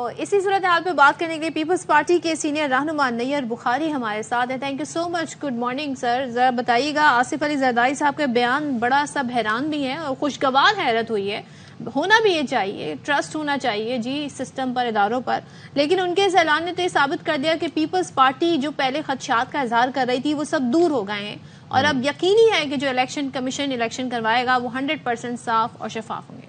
اسی صورتحال پہ بات کرنے کے لیے پیپلز پارٹی کے سینئر رہنما نیئر بخاری ہمارے ساتھ ہیں. Thank you so much. Good morning sir. ذرا بتائیے گا, آصف علی زرداری صاحب کا بیان بڑا سب حیران بھی ہے اور خوشگوار حیرت ہوئی ہے. ہونا بھی یہ چاہیے, ٹرسٹ ہونا چاہیے جی سسٹم پر, اداروں پر, لیکن ان کے اس اعلان نے تو یہ ثابت کر دیا کہ پیپلز پارٹی جو پہلے خدشات کا اظہار کر رہی تھی وہ سب دور ہو گئے ہیں, اور اب یقینی ہے کہ جو الیکشن کمیشن الیکشن کروائے گا وہ 100% صاف اور شفاف ہوں گے.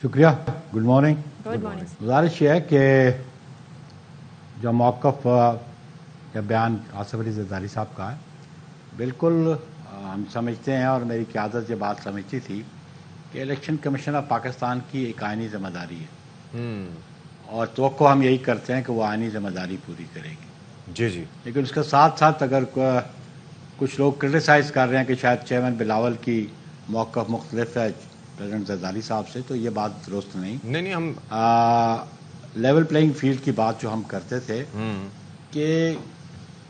شکریہ. Good morning. Good morning. گزارش یہ ہے کہ جو موقف یا بیان آصف علی زرداری صاحب کا ہے, بالکل ہم سمجھتے ہیں اور میری قیادت یہ بات سمجھتی تھی کہ الیکشن کمیشن آف پاکستان کی ایک آئینی ذمہ داری ہے, اور توقع ہم یہی کرتے ہیں کہ وہ آئینی ذمہ داری پوری کرے گی. جی جی. لیکن اس کے ساتھ ساتھ اگر کچھ لوگ کرٹیسائز کر رہے ہیں کہ شاید چیئرمین بلاول کی موقف مختلف ہے پریزیڈنٹ زرداری صاحب سے, تو یہ بات درست نہیں. نہیں ہم لیول پلینگ فیلڈ کی بات جو ہم کرتے تھے کہ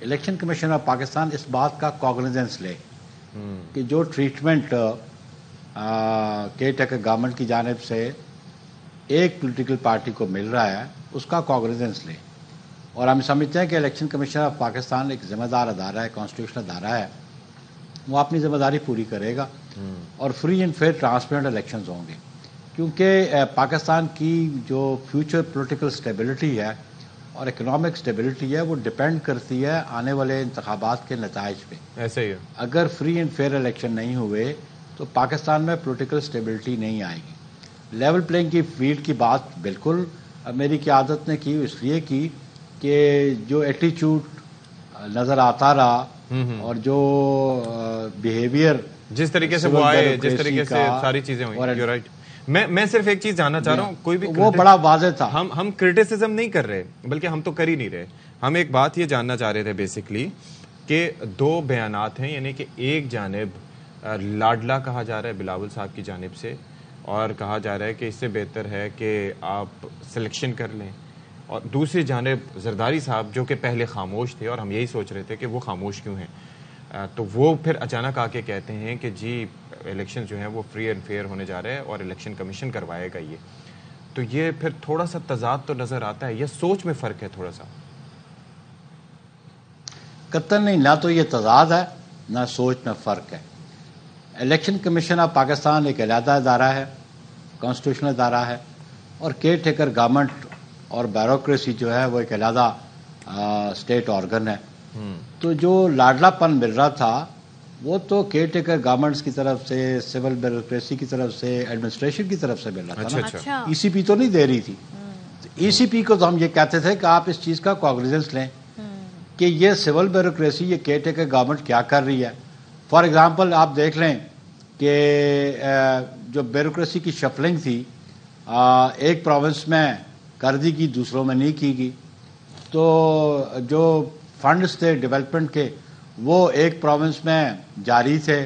الیکشن کمیشن آف پاکستان اس بات کا کوگنیزنس لے کہ جو ٹریٹمنٹ کیئر ٹیکر گورنمنٹ کی جانب سے ایک پولیٹیکل پارٹی کو مل رہا ہے اس کا کوگنیزنس لے. اور ہم سمجھتے ہیں کہ الیکشن کمیشن آف پاکستان ایک ذمہ دار ادارہ ہے, کانسٹیٹیوشنل ادارہ ہے, وہ اپنی ذمہ داری پوری کرے گا اور free and fair transparent elections ہوں گے, کیونکہ پاکستان کی جو فیوچر پولیٹیکل سٹیبلٹی ہے اور اکنامک سٹیبلٹی ہے وہ ڈپینڈ کرتی ہے آنے والے انتخابات کے نتائج پہ. ایسے ہی ہے. اگر فری اینڈ فیئر الیکشن نہیں ہوئے تو پاکستان میں پولیٹیکل سٹیبلٹی نہیں آئے گی. لیول پلینگ کی فیلڈ کی بات بالکل میری قیادت نے کی, اس لیے کی کہ جو ایٹیچیوڈ نظر آتا رہا اور جو بیہیویئر جس طریقے سے وہ آئے, جس طریقے سے ساری چیزیں ہوئی, رائٹ. میں صرف ایک چیز جاننا چاہ رہا ہوں, کوئی بھی وہ بڑا واضح تھا. ہم کرٹیسزم نہیں کر رہے, بلکہ ہم تو کر ہی نہیں رہے. ہم ایک بات یہ جاننا چاہ رہے تھے بیسکلی کہ دو بیانات ہیں, یعنی کہ ایک جانب لاڈلا کہا جا رہا ہے بلاول صاحب کی جانب سے, اور کہا جا رہا ہے کہ اس سے بہتر ہے کہ آپ سلیکشن کر لیں, اور دوسری جانب زرداری صاحب جو کہ پہلے خاموش تھے اور ہم یہی سوچ رہے تھے کہ وہ خاموش کیوں ہیں, تو وہ پھر اچانک آ کے کہتے ہیں کہ جی الیکشن جو ہیں وہ فری اینڈ فیئر ہونے جا رہے ہیں اور الیکشن کمیشن کروائے گا. تو یہ پھر تھوڑا سا تضاد تو نظر آتا ہے, یا سوچ میں فرق ہے تھوڑا سا؟ قطعاً نہیں, نہ تو یہ تضاد ہے نہ سوچ میں فرق ہے. الیکشن کمیشن آف پاکستان ایک علیحدہ ادارہ ہے, کانسٹیٹیوشنل ادارہ ہے, اور کیئر ٹیکر گورنمنٹ اور بیوروکریسی جو ہے وہ ایک علیحدہ اسٹیٹ آرگن ہے. تو جو لاڈلا پن مل رہا تھا وہ تو کیئر ٹیکر گورنمنٹس کی طرف سے, سول بیوروکریسی کی طرف سے, ایڈمنسٹریشن کی طرف سے مل رہا تھا. اچھا. ای سی پی تو نہیں دے رہی تھی. ای سی پی کو تو ہم یہ کہتے تھے کہ آپ اس چیز کا کوگنیزنس لیں کہ یہ سول بیوروکریسی, یہ کیئر ٹیکر گورنمنٹ کیا کر رہی ہے. فار ایگزامپل آپ دیکھ لیں کہ جو بیوروکریسی کی شفلنگ تھی ایک پروونس میں کر دی گئی, دوسروں میں نہیں کی گئی. تو جو فنڈز تھے ڈیولپمنٹ کے وہ ایک پروونس میں جاری تھے,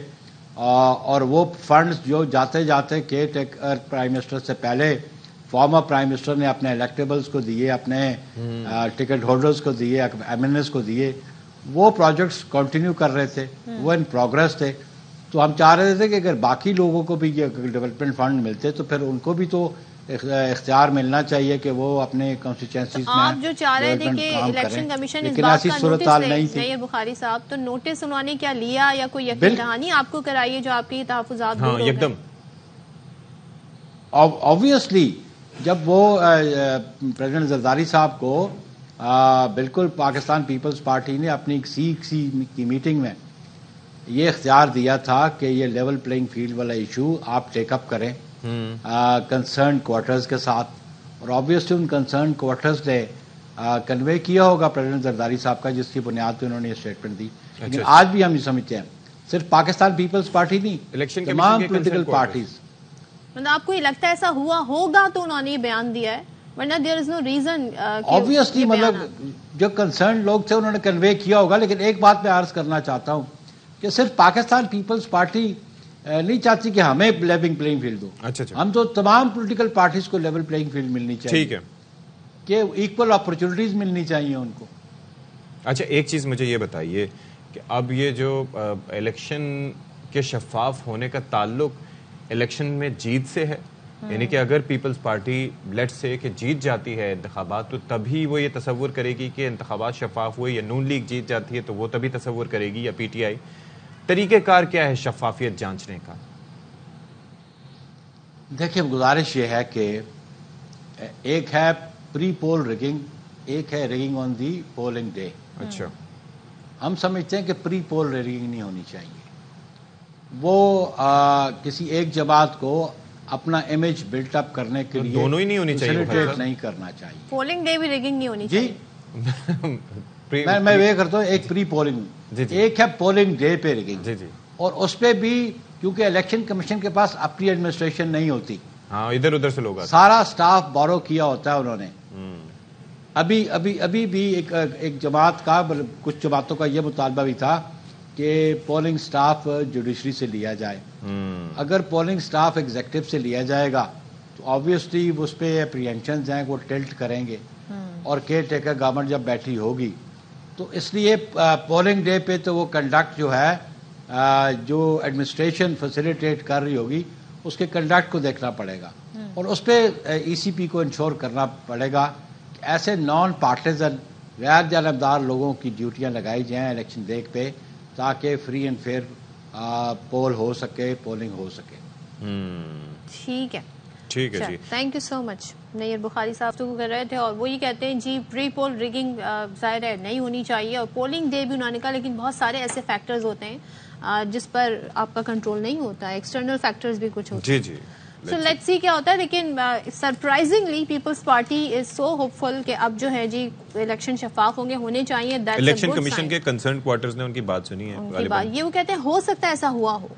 اور وہ فنڈز جو جاتے جاتے کیئر ٹیکر پرائم منسٹر سے پہلے فارمر پرائم منسٹر نے اپنے الیکٹیبلز کو دیے, اپنے ٹکٹ ہولڈرز کو دیے, ایم این ایز کو دیے, وہ پروجیکٹس کنٹینیو کر رہے تھے, وہ ان پروگرس تھے. تو ہم چاہ رہے تھے کہ اگر باقی لوگوں کو بھی یہ ڈیولپمنٹ فنڈ ملتے تو پھر ان کو بھی تو اختیار ملنا چاہیے کہ وہ اپنے کانسٹیچوئنسیز میں آپ جو چاہ رہے تھے کہ الیکشن کمیشن اس بات کا نوٹس لے. نیئر بخاری صاحب, تو نوٹس انہوں نے کیا لیا یا کوئی یقین دہانی آپ کو کرائیے جو آپ کی تحفظات دور ہو گئے؟ ایک دم آبویسلی جب وہ پریزیڈنٹ زرداری صاحب کو بالکل پاکستان پیپلز پارٹی نے اپنی سی کی میٹنگ میں یہ اختیار دیا تھا کہ یہ لیول پلینگ فیلڈ والا ایشو آپ ٹیک اپ کریں کنسرن کوارٹرز کے ساتھ, اور آبویسلی ان کنسرن کوارٹرز نے کنوے کیا ہوگا پریزیڈنٹ زرداری صاحب کا, جس کی بنیاد پہ انہوں نے یہ اسٹیٹمنٹ دی. لیکن آج بھی ہم یہ سمجھتے ہیں صرف پاکستان پیپلز پارٹی نہیں, تمام پولیٹیکل پارٹیز. مطلب آپ کو یہ لگتا ہے ایسا ہوا ہوگا تو انہوں نے یہ بیان دیا ہے, ورنہ دیر از نو ریزن. آبویسلی مطلب جو کنسرن لوگ تھے انہوں نے کنوے کیا ہوگا. لیکن ایک بات میں عرض کرنا چاہتا ہوں کہ صرف پاکستان پیپلز پارٹی نہیں چاہتی کہ ہمیں لیول پلینگ فیلڈ دو. ہم تو تمام پولیٹیکل پارٹیز کو لیول پلینگ فیلڈ ملنی چاہیے. ٹھیک ہے کہ ایکول اپرچونٹیز ملنی چاہیے ان کو. اچھا ایک چیز مجھے یہ بتائیے کہ اب یہ جو الیکشن کے شفاف ہونے کا تعلق الیکشن میں جیت سے ہے یعنی کہ اگر پیپلز پارٹی لیٹ سے کہ جیت جاتی ہے انتخابات تو تبھی وہ یہ تصور کرے گی کہ انتخابات شفاف ہوئے، یا نون لیگ جیت جاتی ہے تو وہ تبھی تصور کرے گی، یا پی ٹی آئی. طریقہ کار کیا ہے شفافیت جانچنے کا؟ دیکھیں گزارش یہ ہے کہ ایک ہے پری پول ریگنگ، ایک ہے ریگنگ آن دی پولنگ ڈے. اچھا. ہم سمجھتے ہیں کہ پری پول ریگنگ نہیں ہونی چاہیے. وہ کسی ایک جماعت کو اپنا امیج بلٹ اپ کرنے کے لیے دونوں ہی نہیں ہونی چاہیے، فیسیلیٹیٹ نہیں کرنا چاہیے. پولنگ ڈے بھی ریگنگ نہیں ہونی چاہیے. جی میں یہ کرتا ہوں، ایک پری پولنگ، ایک ہے پولنگ ڈے پہ ریگنگ. جی جی. اور اس پہ بھی کیونکہ الیکشن کمیشن کے پاس اپنی ایڈمنسٹریشن نہیں ہوتی، ہاں ادھر ادھر سے لوگ آتے، سارا سٹاف بورو کیا ہوتا ہے انہوں نے. ابھی بھی ایک جماعت کا، کچھ جماعتوں کا یہ مطالبہ بھی تھا کہ پولنگ سٹاف جوڈیشری سے لیا جائے. اگر پولنگ سٹاف ایگزیکٹو سے لیا جائے گا تو آبویسلی اس پہ اپریہنشنز ہیں، وہ ٹلٹ کریں گے. اور کیئر ٹیکر گورنمنٹ جب بیٹھی ہوگی تو اس لیے پولنگ ڈے پہ تو وہ کنڈکٹ جو ہے، جو ایڈمنسٹریشن فیسیلیٹیٹ کر رہی ہوگی اس کے کنڈکٹ کو دیکھنا پڑے گا. اور اس پہ ای سی پی کو انشور کرنا پڑے گا کہ ایسے نان پارٹیزن غیر جانبدار لوگوں کی ڈیوٹیاں لگائی جائیں الیکشن ڈے پہ، تاکہ فری اینڈ فیئر پول ہو سکے، پولنگ ہو سکے. ٹھیک ہے. ٹھیک ہے جی. تھینک یو سو مچ. نیر بخاری صاحب تو کر رہے تھے اور وہ یہ کہتے ہیں جی پری پول ریگنگ ظاہر ہے نہیں ہونی چاہیے، اور پولنگ ڈے بھی انہوں نے کہا، لیکن بہت سارے ایسے فیکٹرز ہوتے ہیں جس پر آپ کا کنٹرول نہیں ہوتا ہے، ایکسٹرنل فیکٹرز بھی کچھ ہوتے ہیں. جی جی. سو لیٹس سی کیا ہوتا ہے. لیکن surprisingly Peoples Party is so hopeful کہ اب جو ہے جی الیکشن شفاف ہوں گے، ہونے چاہیے. الیکشن کمیشن کے کنسرن کوارٹرز نے ان کی بات سنی ہے، یہ وہ کہتے ہیں ہو سکتا ہے ایسا ہوا ہو.